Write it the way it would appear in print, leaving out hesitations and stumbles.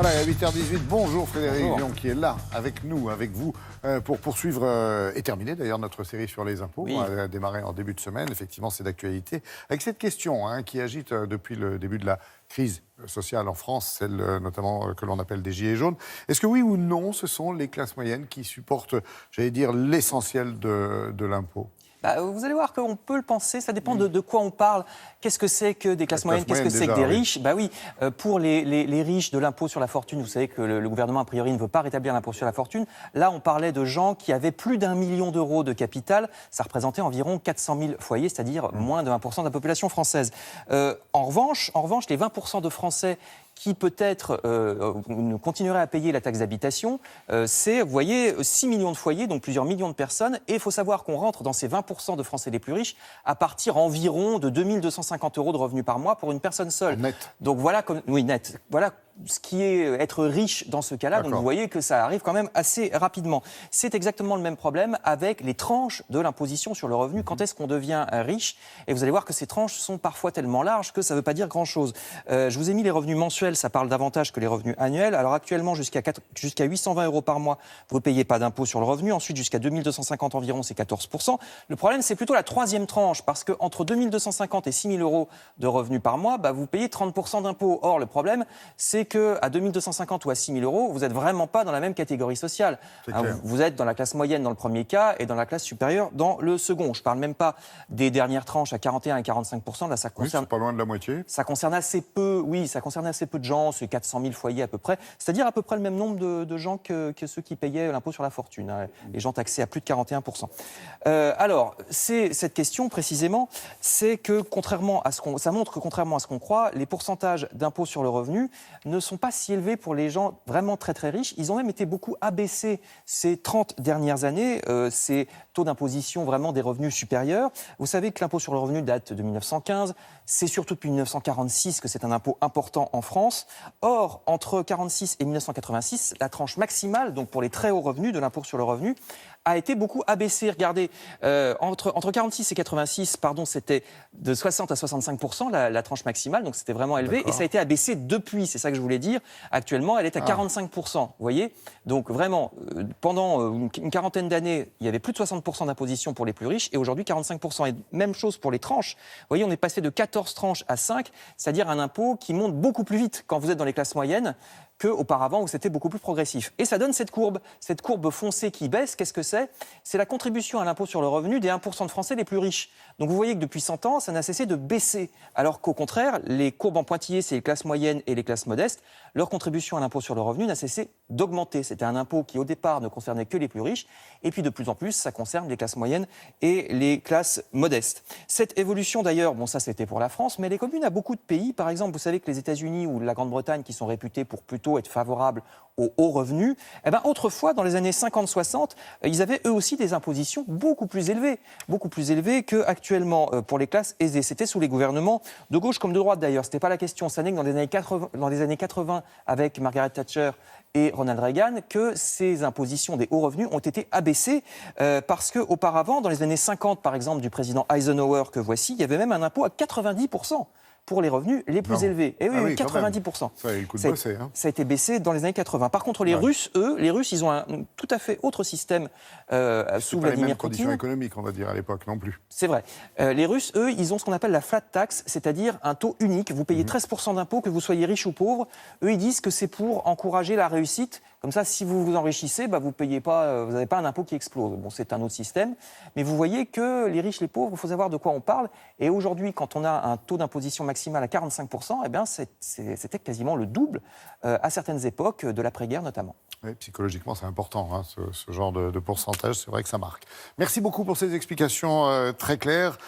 Voilà, à 8h18, bonjour Frédéric Bonjour. Vion qui est là, avec nous, avec vous, pour poursuivre et terminer d'ailleurs notre série sur les impôts. Oui. On a démarré en début de semaine, effectivement c'est d'actualité. Avec cette question qui agite depuis le début de la crise sociale en France, celle notamment que l'on appelle des gilets jaunes. Est-ce que oui ou non, ce sont les classes moyennes qui supportent, j'allais dire, l'essentiel de l'impôt ? Vous allez voir qu'on peut le penser, ça dépend de quoi on parle. Qu'est-ce que c'est que des classes moyennes, qu'est-ce que c'est que des riches ? Pour les riches de l'impôt sur la fortune, vous savez que le gouvernement, a priori, ne veut pas rétablir l'impôt sur la fortune. Là, on parlait de gens qui avaient plus d'1 million d'euros de capital. Ça représentait environ 400 000 foyers, c'est-à-dire moins de 1% de la population française. En revanche, les 20% de Français qui peut-être continueraient à payer la taxe d'habitation, c'est, vous voyez, 6 millions de foyers, donc plusieurs millions de personnes. Et il faut savoir qu'on rentre dans ces 20% de Français les plus riches à partir environ de 2 250 € de revenus par mois pour une personne seule. Net. Donc voilà, net. Voilà ce qui est être riche dans ce cas-là. Donc vous voyez que ça arrive quand même assez rapidement. C'est exactement le même problème avec les tranches de l'imposition sur le revenu. Quand est-ce qu'on devient riche ? Et vous allez voir que ces tranches sont parfois tellement larges que ça ne veut pas dire grand-chose. Je vous ai mis les revenus mensuels, ça parle davantage que les revenus annuels. Alors actuellement, jusqu'à 820 € par mois, vous ne payez pas d'impôt sur le revenu. Ensuite, jusqu'à 2250 environ, c'est 14%. Le problème, c'est plutôt la troisième tranche, parce qu'entre 2250 et 6 000 € de revenus par mois, vous payez 30% d'impôt. Or, le problème, c'est qu'à 2250 ou à 6 000 €, vous n'êtes vraiment pas dans la même catégorie sociale. Vous êtes dans la classe moyenne dans le premier cas et dans la classe supérieure dans le second. Je ne parle même pas des dernières tranches à 41 et 45%. Là, ça concerne, c'est pas loin de la moitié. Ça concerne assez peu, ça concerne assez peu de gens, c'est 400 000 foyers à peu près. C'est-à-dire à peu près le même nombre de gens que ceux qui payaient l'impôt sur la fortune. Les gens taxés à plus de 41%. Alors, c'est cette question précisément, c'est que ça montre que contrairement à ce qu'on croit, les pourcentages d'impôt sur le revenu ne sont pas si élevés pour les gens vraiment très très riches. Ils ont même été beaucoup abaissés ces 30 dernières années, ces taux d'imposition vraiment des revenus supérieurs. Vous savez que l'impôt sur le revenu date de 1915, c'est surtout depuis 1946 que c'est un impôt important en France. Or, entre 1946 et 1986, la tranche maximale, donc pour les très hauts revenus de l'impôt sur le revenu, a été beaucoup abaissée. Regardez, entre 46 et 86, c'était de 60 à 65% la tranche maximale, donc c'était vraiment élevé. Et ça a été abaissé depuis, c'est ça que je voulais dire. Actuellement, elle est à 45%, vous voyez. Donc vraiment, pendant une quarantaine d'années, il y avait plus de 60% d'imposition pour les plus riches, et aujourd'hui 45%. Et même chose pour les tranches. Vous voyez, on est passé de 14 tranches à 5, c'est-à-dire un impôt qui monte beaucoup plus vite quand vous êtes dans les classes moyennes qu'auparavant où c'était beaucoup plus progressif. Et ça donne cette courbe foncée qui baisse. Qu'est-ce que c'est ? C'est la contribution à l'impôt sur le revenu des 1% de Français les plus riches. Donc vous voyez que depuis 100 ans, ça n'a cessé de baisser. Alors qu'au contraire, les courbes en pointillés, c'est les classes moyennes et les classes modestes. Leur contribution à l'impôt sur le revenu n'a cessé d'augmenter. C'était un impôt qui, au départ, ne concernait que les plus riches. Et puis, de plus en plus, ça concerne les classes moyennes et les classes modestes. Cette évolution, d'ailleurs, ça, c'était pour la France, mais elle est commune à beaucoup de pays. Par exemple, vous savez que les États-Unis ou la Grande-Bretagne, qui sont réputés pour plutôt être favorables aux hauts revenus, autrefois, dans les années 50-60, ils avaient eux aussi des impositions beaucoup plus élevées qu'actuellement pour les classes aisées. C'était sous les gouvernements de gauche comme de droite, d'ailleurs. C'était pas la question. Ça n'est que dans les années 80, avec Margaret Thatcher et Ronald Reagan, que ces impositions des hauts revenus ont été abaissées parce qu'auparavant, dans les années 50, par exemple, du président Eisenhower que voici, il y avait même un impôt à 90% pour les revenus les plus élevés. Et oui, 90%. Ça a eu le coup de bosser. Ça a été baissé dans les années 80. Par contre, les Russes, ils ont un tout à fait autre système sous Vladimir Poutine. C'est pas les mêmes conditions économiques, on va dire, à l'époque, non plus. C'est vrai. Les Russes, eux, ils ont ce qu'on appelle la flat tax, c'est-à-dire un taux unique. Vous payez 13% d'impôts, que vous soyez riche ou pauvre. Eux, ils disent que c'est pour encourager la réussite. Comme ça, si vous vous enrichissez, vous payez pas, vous n'avez pas un impôt qui explose. Bon, c'est un autre système. Mais vous voyez que les riches, les pauvres, il faut savoir de quoi on parle. Et aujourd'hui, quand on a un taux d'imposition maximal à 45%, c'était quasiment le double à certaines époques de l'après-guerre notamment. Oui, psychologiquement, c'est important, ce genre de pourcentage. C'est vrai que ça marque. Merci beaucoup pour ces explications très claires.